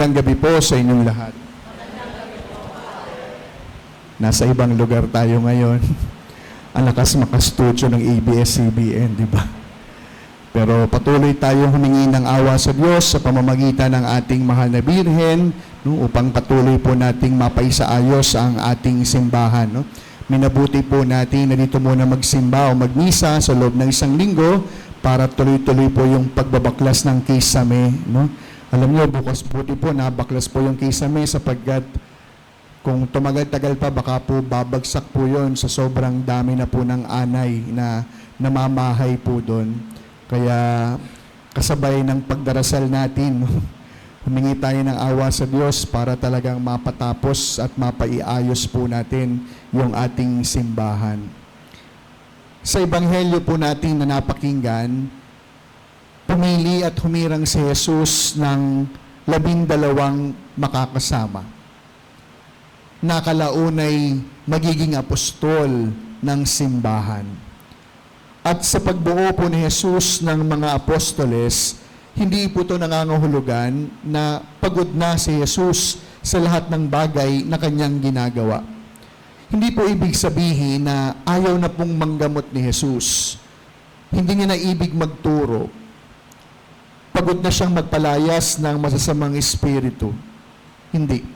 Magandang gabi po sa inyong lahat. Nasa ibang lugar tayo ngayon. Ang lakas makastudio ng ABS-CBN, di ba? Pero patuloy tayong humingi ng awa sa Diyos sa pamamagitan ng ating mahal na Birhen, no, upang patuloy po nating mapaisaayos ang ating simbahan. No? Minabuti po natin na dito muna magsimba o magmisa sa loob ng isang linggo para tuloy-tuloy po yung pagbabaklas ng kisame. No? Alam niyo, bukas buti po, nabaklas po yung kisame sapagkat kung tumagal-tagal pa, baka po babagsak po yon sa sobrang dami na po ng anay na namamahay po doon. Kaya kasabay ng pagdarasal natin, humingi tayo ng awa sa Diyos para talagang mapatapos at mapaiayos po natin yung ating simbahan. Sa Ebanghelyo po natin na napakinggan, pumili at humirang si Jesus ng 12 makakasama. Nakalaunay magiging apostol ng simbahan. At sa pagbuo po ni Jesus ng mga apostoles, hindi po ito nangangahulugan na pagod na si Jesus sa lahat ng bagay na kanyang ginagawa. Hindi po ibig sabihin na ayaw na pong manggamot ni Jesus. Hindi niya na ibig magturo. Pagod na siyang magpalayas ng masasamang espiritu. Hindi.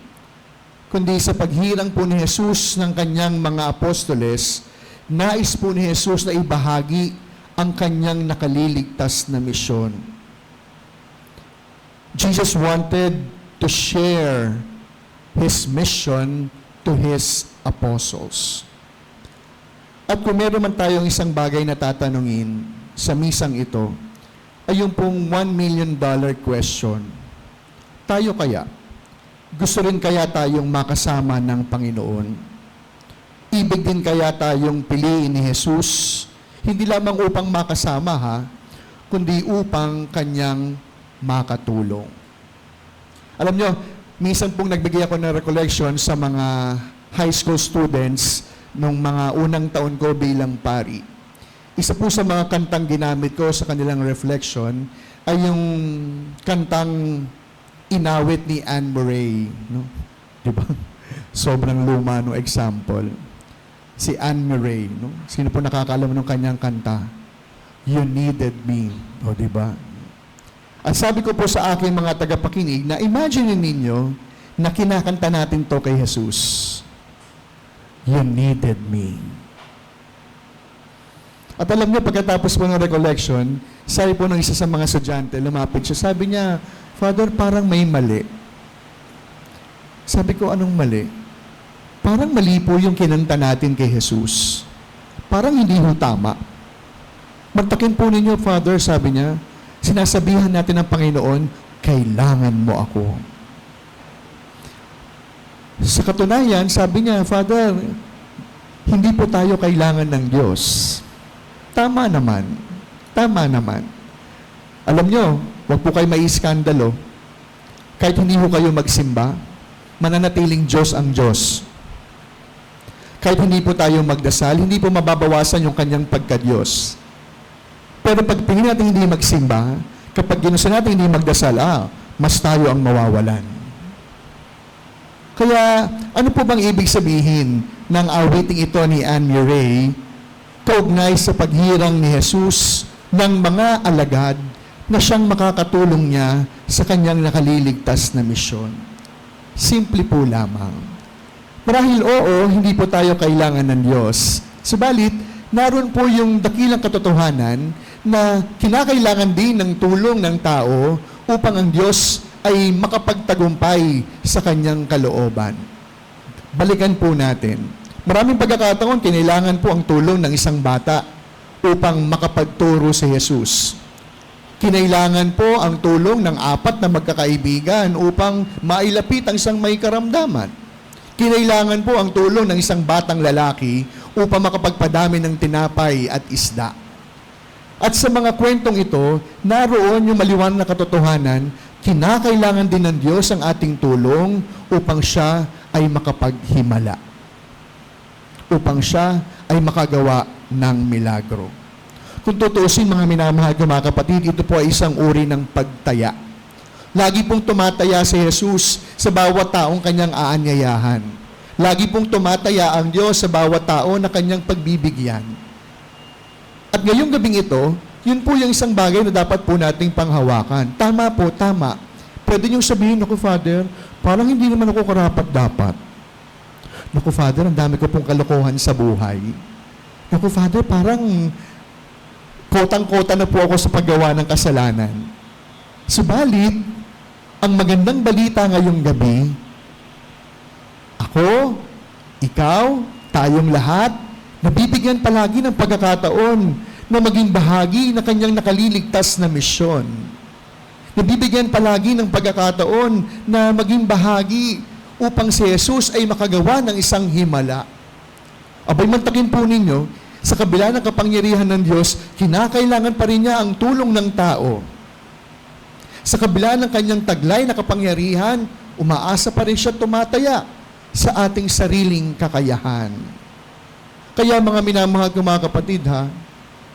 Kundi sa paghirang po ni Jesus ng kanyang mga apostoles, nais po ni Jesus na ibahagi ang kanyang nakaliligtas na misyon. Jesus wanted to share His mission to His apostles. At kung meron man tayong isang bagay na tatanungin sa misang ito, ay yung pong $1 million question. Tayo kaya? Gusto rin kaya tayong makasama ng Panginoon? Ibig din kaya tayong piliin ni Jesus, hindi lamang upang makasama kundi upang kanyang makatulong. Alam nyo, minsan pong nagbigay ako ng recollection sa mga high school students nung mga unang taon ko bilang pari. Isa po sa mga kantang ginamit ko sa kanilang reflection ay yung kantang inawit ni Anne Murray. No? Diba? Sobrang luma no example. Si Anne Murray. No? Sino po nakakaalam ng kanyang kanta? You Needed Me. O diba? At sabi ko po sa aking mga tagapakinig na imagine ninyo na kinakanta natin to kay Jesus. You needed me. At alam niyo, pagkatapos po ng recollection, sabi po ng isa sa mga estudyante, lumapit siya, sabi niya, Father, parang may mali. Sabi ko, anong mali? Parang mali po yung kinanta natin kay Jesus. Parang hindi ho tama. Magtakin po ninyo, Father, sabi niya, sinasabihan natin ng Panginoon, kailangan mo ako. Sa katunayan, sabi niya, Father, hindi po tayo kailangan ng Diyos. Tama naman. Tama naman. Alam nyo, huwag po kayo maiskandalo. Kahit hindi po kayo magsimba, mananatiling Diyos ang Diyos. Kahit hindi po tayo magdasal, hindi po mababawasan yung kanyang pagka-Diyos. Pero pag tingin natin hindi magsimba, kapag ginusto natin hindi magdasal, mas tayo ang mawawalan. Kaya, ano po bang ibig sabihin ng awiting ito ni Anne Murray kaugnay sa paghirang ni Jesus ng mga alagad na siyang makakatulong niya sa kanyang nakaliligtas na misyon? Simple po lamang. Marahil oo, hindi po tayo kailangan ng Diyos. Subalit, naroon po yung dakilang katotohanan na kinakailangan din ng tulong ng tao upang ang Diyos ay makapagtagumpay sa kanyang kalooban. Balikan po natin. Maraming pagkakataon, kinailangan po ang tulong ng isang bata upang makapagturo si Jesus. Kinailangan po ang tulong ng 4 na magkakaibigan upang mailapit ang isang may karamdaman. Kinailangan po ang tulong ng isang batang lalaki upang makapagpadami ng tinapay at isda. At sa mga kwentong ito, naroon yung maliwanag na katotohanan, kinakailangan din ng Diyos ang ating tulong upang siya ay makapaghimala. Upang siya ay makagawa ng milagro. Kung tutuusin mga minamahal ko mga kapatid, ito po ay isang uri ng pagtaya. Lagi pong tumataya si Jesus sa bawat taong kanyang aanyayahan. Lagi pong tumataya ang Diyos sa bawat tao na kanyang pagbibigyan. At ngayong gabing ito, yun po yung isang bagay na dapat po nating panghawakan. Tama po, tama. Pwede niyong sabihin, naku Father, parang hindi naman ako karapat-dapat. Naku Father, ang dami ko pong kalokohan sa buhay. Naku Father, parang kotang-kota na po ako sa paggawa ng kasalanan. Subalit, ang magandang balita ngayong gabi, ako, ikaw, tayong lahat, nabibigyan palagi ng pagkakataon na maging bahagi na kanyang nakaliligtas na misyon. Nabibigyan palagi ng pagkakataon na maging bahagi upang si Jesus ay makagawa ng isang himala. Abay, mantakin po ninyo, sa kabila ng kapangyarihan ng Diyos, kinakailangan pa rin niya ang tulong ng tao. Sa kabila ng kanyang taglay na kapangyarihan, umaasa pa rin siya tumataya sa ating sariling kakayahan. Kaya mga minamahal ko mga kapatid,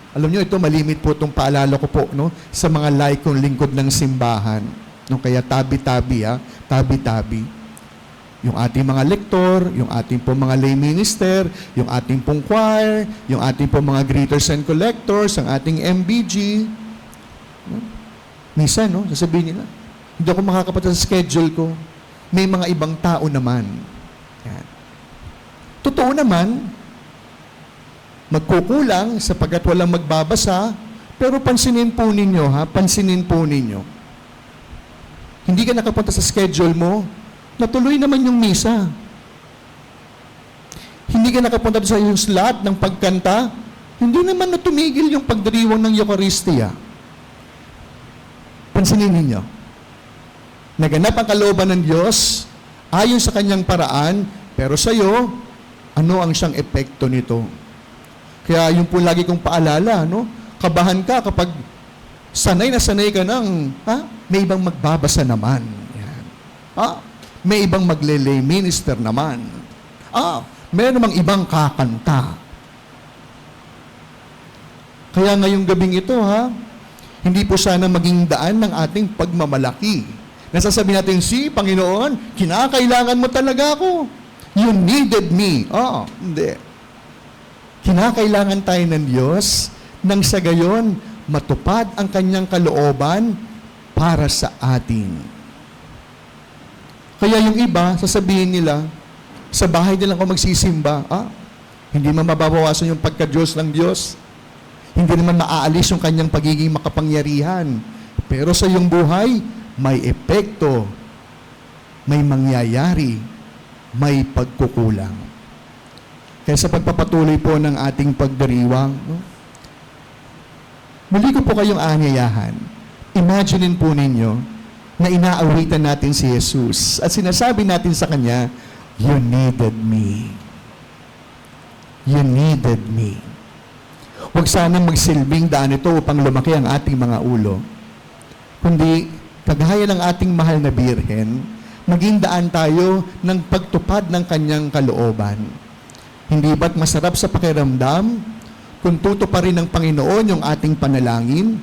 alam nyo, ito malimit po itong paalala ko po sa mga laikong lingkod ng simbahan. Kaya tabi-tabi, tabi-tabi. Yung ating mga lektor, yung ating pong mga lay minister, yung ating pong choir, yung ating pong mga greeters and collectors, ang ating MBG. Minsan, sasabihin nila, hindi ako makakapunta sa schedule ko. May mga ibang tao naman. Yan. Totoo naman, magkukulang sapagkat walang magbabasa, pero pansinin po ninyo, pansinin po ninyo. Hindi ka nakapunta sa schedule mo, natuloy naman yung misa. Hindi ka nakapunta sa yung slot ng pagkanta, hindi naman natumigil yung pagdiriwang ng Eucharistia. Pansinin ninyo. Naganap ang kalooban ng Diyos ayon sa kanyang paraan, pero sa iyo, ano ang siyang epekto nito? Kaya yung po lagi kong paalala, kabahan ka kapag sanay na sanay ka ng, may ibang magbabasa naman. Yan. May ibang magle-lay minister naman. May namang ibang kakanta. Kaya ngayong gabing ito, hindi po sana maging daan ng ating pagmamalaki. Nasasabi natin, Panginoon, kinakailangan mo talaga ako. You needed me. Hindi. Kinakailangan tayo ng Diyos nang sa gayon matupad ang kanyang kalooban para sa atin. Kaya yung iba, sasabihin nila, sa bahay nilang ako magsisimba, hindi man mababawasan yung pagka-Diyos ng Diyos. Hindi naman maaalis yung kanyang pagiging makapangyarihan. Pero sa iyong buhay, may epekto, may mangyayari, may pagkukulang. Kaya sa pagpapatuloy po ng ating pagdiriwang, muli ko po kayong aanyayahan. Imaginin po ninyo na inaawitan natin si Jesus at sinasabi natin sa Kanya, you needed me. You needed me. Huwag sanang magsilbing daan ito upang lumaki ang ating mga ulo. Kundi, kagaya ng ating mahal na Birhen, maging daan tayo ng pagtupad ng kanyang kalooban. Hindi ba't masarap sa pakiramdam kung tutuparin ng Panginoon yung ating panalangin?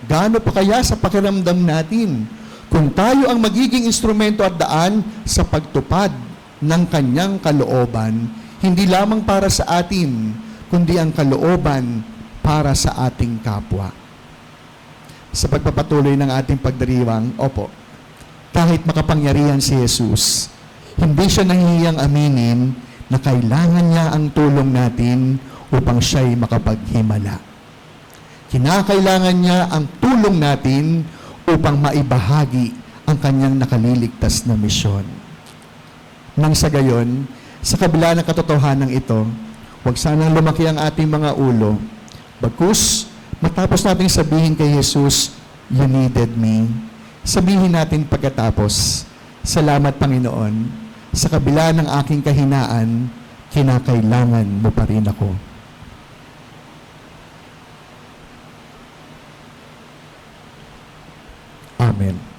Gaano pa kaya sa pakiramdam natin kung tayo ang magiging instrumento at daan sa pagtupad ng kanyang kalooban, hindi lamang para sa atin, kundi ang kalooban para sa ating kapwa. Sa pagpapatuloy ng ating pagdiriwang, kahit makapangyarihan si Jesus, hindi siya nahihiyang aminin na kailangan niya ang tulong natin upang siya'y makapaghimala. Kinakailangan niya ang tulong natin upang maibahagi ang kanyang nakaliligtas na misyon. Nang sa gayon, sa kabila ng katotohanan ito, huwag sanang lumaki ang ating mga ulo. Bagkus, matapos natin sabihin kay Jesus, you needed me, sabihin natin pagkatapos, salamat Panginoon, sa kabila ng aking kahinaan, kinakailangan mo pa rin ako. Amen.